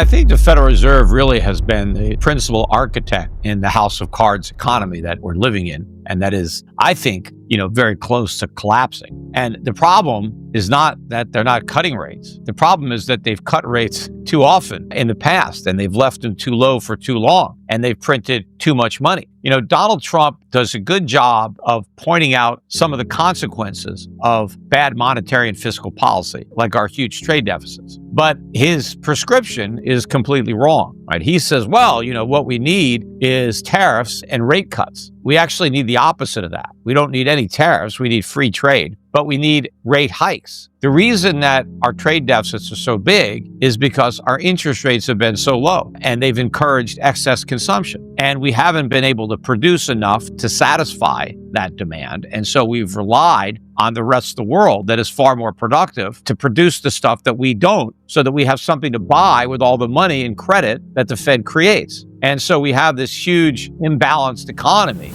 I think the Federal Reserve really has been the principal architect in the house of cards economy that we're living in. And that is, I think, very close to collapsing. And the problem is not that they're not cutting rates. The problem is that they've cut rates too often in the past, and they've left them too low for too long, and they've printed too much money. Donald Trump does a good job of pointing out some of the consequences of bad monetary and fiscal policy, like our huge trade deficits. But his prescription is completely wrong, right? He says, well, what we need is tariffs and rate cuts. We actually need the opposite of that. We don't need any tariffs. We need free trade, but we need rate hikes. The reason that our trade deficits are so big is because our interest rates have been so low and they've encouraged excess consumption. And we haven't been able to produce enough to satisfy that demand. And so we've relied on the rest of the world that is far more productive to produce the stuff that we don't, so that we have something to buy with all the money and credit that the Fed creates. And so we have this huge imbalanced economy.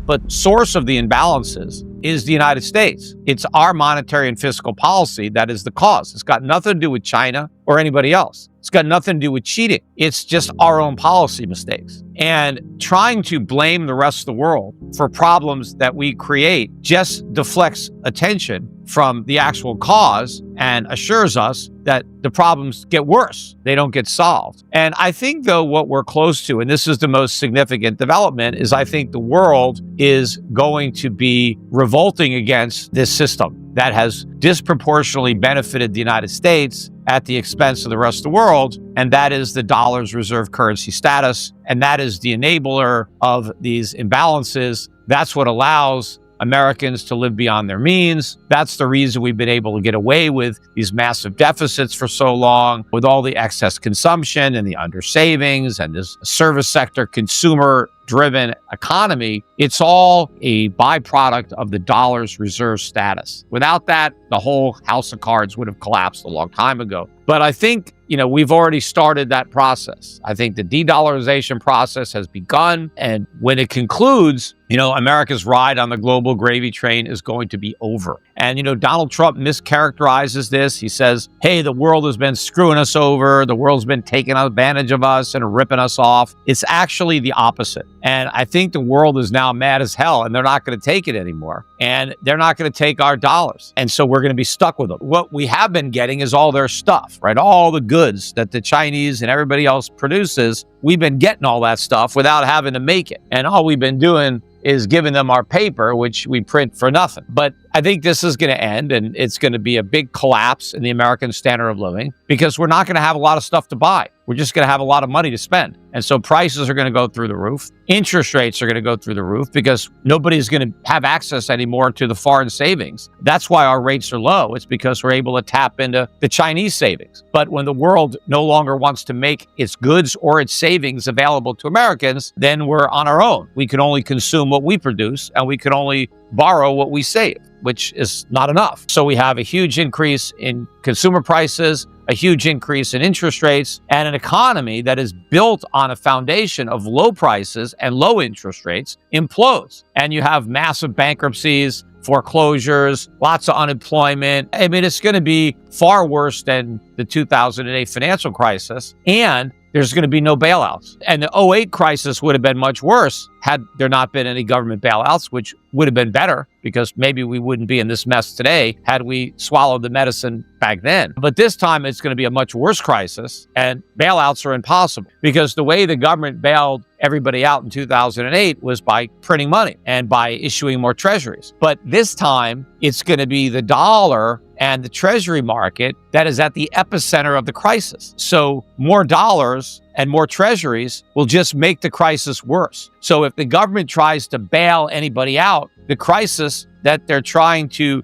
But source of the imbalances is the United States. It's our monetary and fiscal policy that is the cause. It's got nothing to do with China or anybody else. It's got nothing to do with cheating. It's just our own policy mistakes. And trying to blame the rest of the world for problems that we create just deflects attention from the actual cause and assures us that the problems get worse. They don't get solved. And I think, though, what we're close to, and this is the most significant development, is I think the world is going to be revolting against this system that has disproportionately benefited the United States at the expense of the rest of the world, and that is the dollar's reserve currency status, and that is the enabler of these imbalances. That's what allows Americans to live beyond their means. That's the reason we've been able to get away with these massive deficits for so long, with all the excess consumption and the under savings and this service sector, consumer-driven economy. It's all a byproduct of the dollar's reserve status. Without that, the whole house of cards would have collapsed a long time ago. But I think, we've already started that process. I think the de-dollarization process has begun. And when it concludes, America's ride on the global gravy train is going to be over. And, Donald Trump mischaracterizes this. He says, hey, the world has been screwing us over. The world's been taking advantage of us and ripping us off. It's actually the opposite. And I think the world is now mad as hell, and they're not going to take it anymore. And they're not going to take our dollars. And so we're going to be stuck with them. What we have been getting is all their stuff, right? All the goods that the Chinese and everybody else produces. We've been getting all that stuff without having to make it. And all we've been doing is giving them our paper, which we print for nothing. But I think this is going to end, and it's going to be a big collapse in the American standard of living, because we're not going to have a lot of stuff to buy. We're just going to have a lot of money to spend. And so prices are going to go through the roof. Interest rates are going to go through the roof, because nobody's going to have access anymore to the foreign savings. That's why our rates are low. It's because we're able to tap into the Chinese savings. But when the world no longer wants to make its goods or its savings available to Americans, then we're on our own. We can only consume what we produce, and we can only borrow what we save, which is not enough. So we have a huge increase in consumer prices, a huge increase in interest rates, and an economy that is built on a foundation of low prices and low interest rates implodes. And you have massive bankruptcies, foreclosures, lots of unemployment. I mean, it's going to be far worse than the 2008 financial crisis. And there's going to be no bailouts. And the 2008 crisis would have been much worse had there not been any government bailouts, which would have been better, because maybe we wouldn't be in this mess today had we swallowed the medicine back then. But this time it's going to be a much worse crisis, and bailouts are impossible, because the way the government bailed everybody out in 2008 was by printing money and by issuing more treasuries. But this time it's going to be the dollar and the treasury market that is at the epicenter of the crisis. So more dollars and more treasuries will just make the crisis worse. So if the government tries to bail anybody out, the crisis that they're trying to,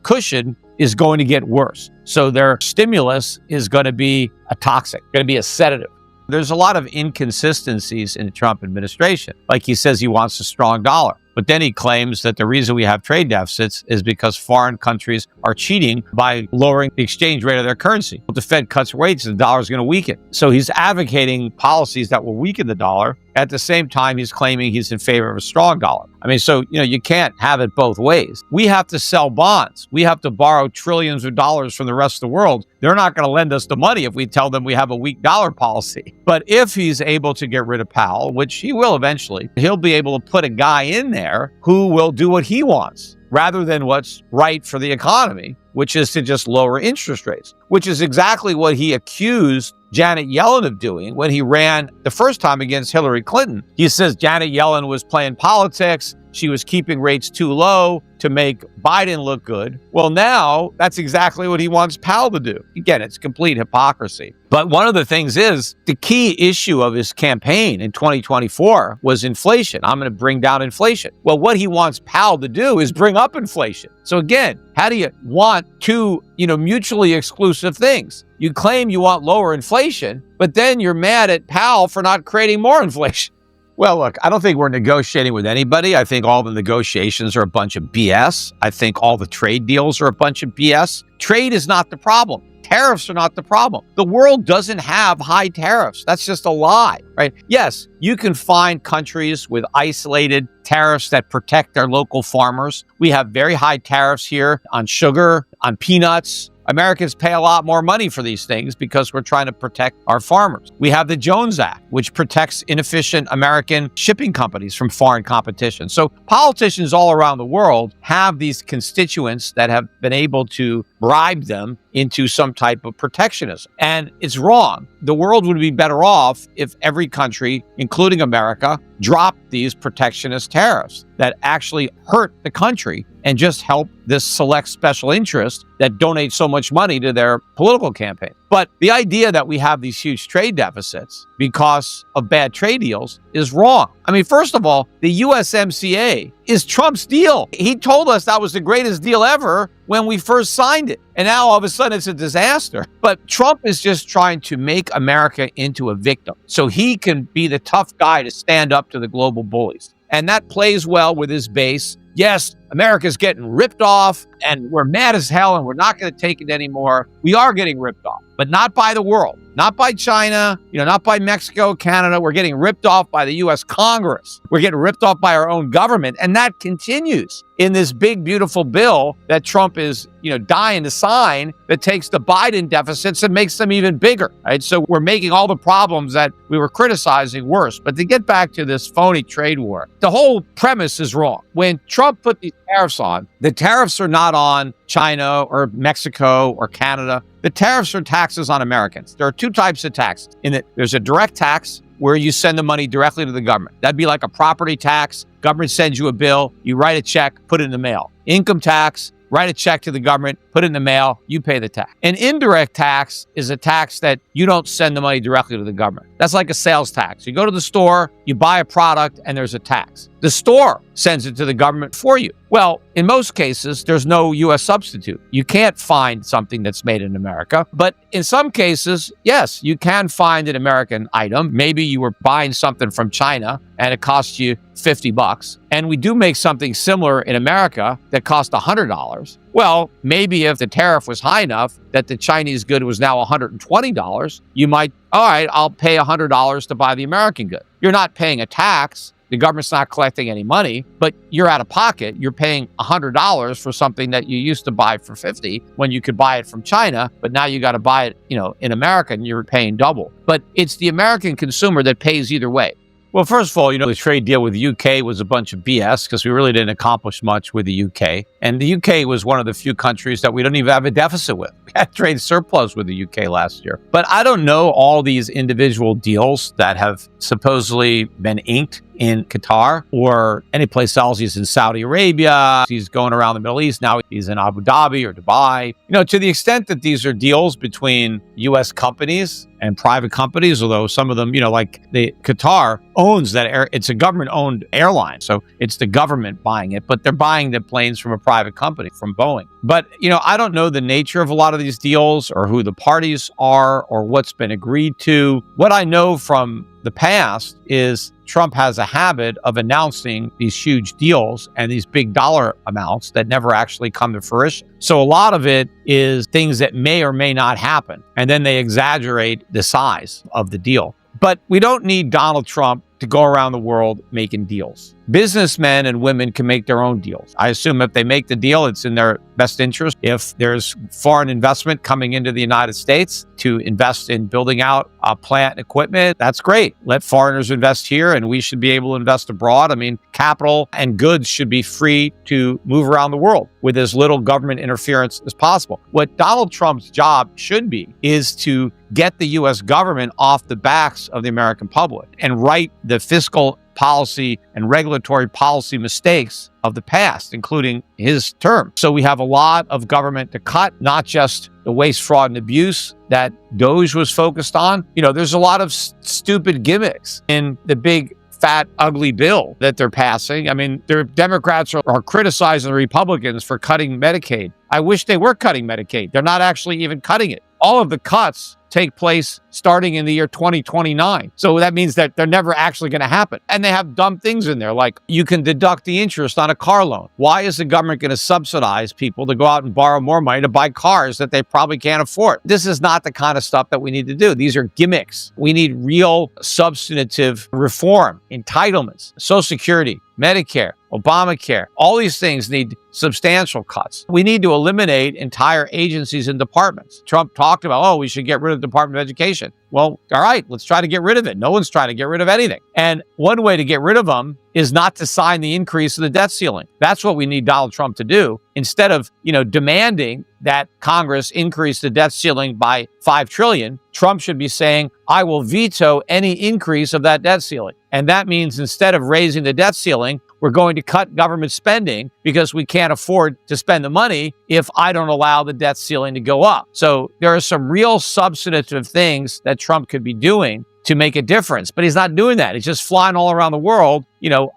cushion is going to get worse. So their stimulus is going to be a toxic, going to be a sedative. There's a lot of inconsistencies in the Trump administration. Like, he says he wants a strong dollar, but then he claims that the reason we have trade deficits is because foreign countries are cheating by lowering the exchange rate of their currency. If the Fed cuts rates, the dollar is going to weaken. So he's advocating policies that will weaken the dollar, At the same time, he's claiming he's in favor of a strong dollar. I mean, so, you can't have it both ways. We have to sell bonds. We have to borrow trillions of dollars from the rest of the world. They're not going to lend us the money if we tell them we have a weak dollar policy. But if he's able to get rid of Powell, which he will eventually, he'll be able to put a guy in there who will do what he wants rather than what's right for the economy, which is to just lower interest rates, which is exactly what he accused Janet Yellen of doing when he ran the first time against Hillary Clinton. He says Janet Yellen was playing politics. She was keeping rates too low to make Biden look good. Well, now that's exactly what he wants Powell to do. Again, it's complete hypocrisy. But one of the things is the key issue of his campaign in 2024 was inflation. I'm going to bring down inflation. Well, what he wants Powell to do is bring up inflation. So again, how do you want two, mutually exclusive things? You claim you want lower inflation, but then you're mad at Powell for not creating more inflation. Well, look, I don't think we're negotiating with anybody. I think all the negotiations are a bunch of BS. I think all the trade deals are a bunch of BS. Trade is not the problem. Tariffs are not the problem. The world doesn't have high tariffs. That's just a lie, right? Yes, you can find countries with isolated tariffs that protect their local farmers. We have very high tariffs here on sugar, on peanuts. Americans pay a lot more money for these things because we're trying to protect our farmers. We have the Jones Act, which protects inefficient American shipping companies from foreign competition. So politicians all around the world have these constituents that have been able to bribe them into some type of protectionism. And it's wrong. The world would be better off if every country, including America, dropped these protectionist tariffs that actually hurt the country and just help this select special interest that donate so much money to their political campaign. But the idea that we have these huge trade deficits because of bad trade deals is wrong. I mean, first of all, the USMCA is Trump's deal. He told us that was the greatest deal ever when we first signed it. And now all of a sudden it's a disaster. But Trump is just trying to make America into a victim so he can be the tough guy to stand up to the global bullies. And that plays well with his base. Yes, America's getting ripped off and we're mad as hell and we're not going to take it anymore. We are getting ripped off, but not by the world, not by China, not by Mexico, Canada. We're getting ripped off by the U.S. Congress. We're getting ripped off by our own government. And that continues in this big, beautiful bill that Trump is, dying to sign that takes the Biden deficits and makes them even bigger, right? So we're making all the problems that we were criticizing worse. But to get back to this phony trade war, the whole premise is wrong. When Trump put these tariffs on, the tariffs are not on China or Mexico or Canada. The tariffs are taxes on Americans. There are two types of taxes. There's a direct tax where you send the money directly to the government. That'd be like a property tax. Government sends you a bill, you write a check, put it in the mail. Income tax, write a check to the government, put it in the mail, you pay the tax. An indirect tax is a tax that you don't send the money directly to the government. That's like a sales tax. You go to the store, you buy a product, and there's a tax. The store sends it to the government for you. Well, in most cases, there's no U.S. substitute. You can't find something that's made in America. But in some cases, yes, you can find an American item. Maybe you were buying something from China and it cost you $50. And we do make something similar in America that cost $100. Well, maybe if the tariff was high enough that the Chinese good was now $120, you might, all right, I'll pay $100 to buy the American good. You're not paying a tax. The government's not collecting any money, but you're out of pocket. You're paying $100 for something that you used to buy for $50 when you could buy it from China, but now you got to buy it, in America and you're paying double. But it's the American consumer that pays either way. Well, first of all, the trade deal with the UK was a bunch of BS because we really didn't accomplish much with the UK. And the UK was one of the few countries that we don't even have a deficit with. We had trade surplus with the UK last year. But I don't know all these individual deals that have supposedly been inked in Qatar or any place else. He's in Saudi Arabia. He's going around the Middle East. Now he's in Abu Dhabi or Dubai. To the extent that these are deals between U.S. companies and private companies, although some of them, like the Qatar owns that it's a government-owned airline. So it's the government buying it, but they're buying the planes from a private company, from Boeing. But, I don't know the nature of a lot of these deals or who the parties are or what's been agreed to. What I know from the past is Trump has a habit of announcing these huge deals and these big dollar amounts that never actually come to fruition. So a lot of it is things that may or may not happen, and then they exaggerate the size of the deal. But we don't need Donald Trump to go around the world making deals. Businessmen and women can make their own deals. I assume if they make the deal, it's in their best interest. If there's foreign investment coming into the United States to invest in building out plant and equipment, that's great. Let foreigners invest here and we should be able to invest abroad. I mean, capital and goods should be free to move around the world with as little government interference as possible. What Donald Trump's job should be is to get the U.S. government off the backs of the American public and right the fiscal policy and regulatory policy mistakes of the past, including his term. So we have a lot of government to cut, not just the waste, fraud, and abuse that DOGE was focused on. There's a lot of stupid gimmicks in the big, fat, ugly bill that they're passing. I mean, the Democrats are criticizing the Republicans for cutting Medicaid. I wish they were cutting Medicaid. They're not actually even cutting it. All of the cuts take place starting in the year 2029. So that means that they're never actually going to happen. And they have dumb things in there, like you can deduct the interest on a car loan. Why is the government going to subsidize people to go out and borrow more money to buy cars that they probably can't afford? This is not the kind of stuff that we need to do. These are gimmicks. We need real substantive reform, entitlements, Social Security, Medicare, Obamacare. All these things need substantial cuts. We need to eliminate entire agencies and departments. Trump talked about, we should get rid of the Department of Education. Well, all right, let's try to get rid of it. No one's trying to get rid of anything. And one way to get rid of them is not to sign the increase of the debt ceiling. That's what we need Donald Trump to do. Instead of, demanding that Congress increase the debt ceiling by $5 trillion, Trump should be saying, I will veto any increase of that debt ceiling. And that means instead of raising the debt ceiling, we're going to cut government spending because we can't afford to spend the money if I don't allow the debt ceiling to go up. So there are some real substantive things that Trump could be doing to make a difference, but he's not doing that. He's just flying all around the world,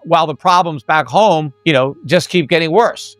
while the problems back home, just keep getting worse.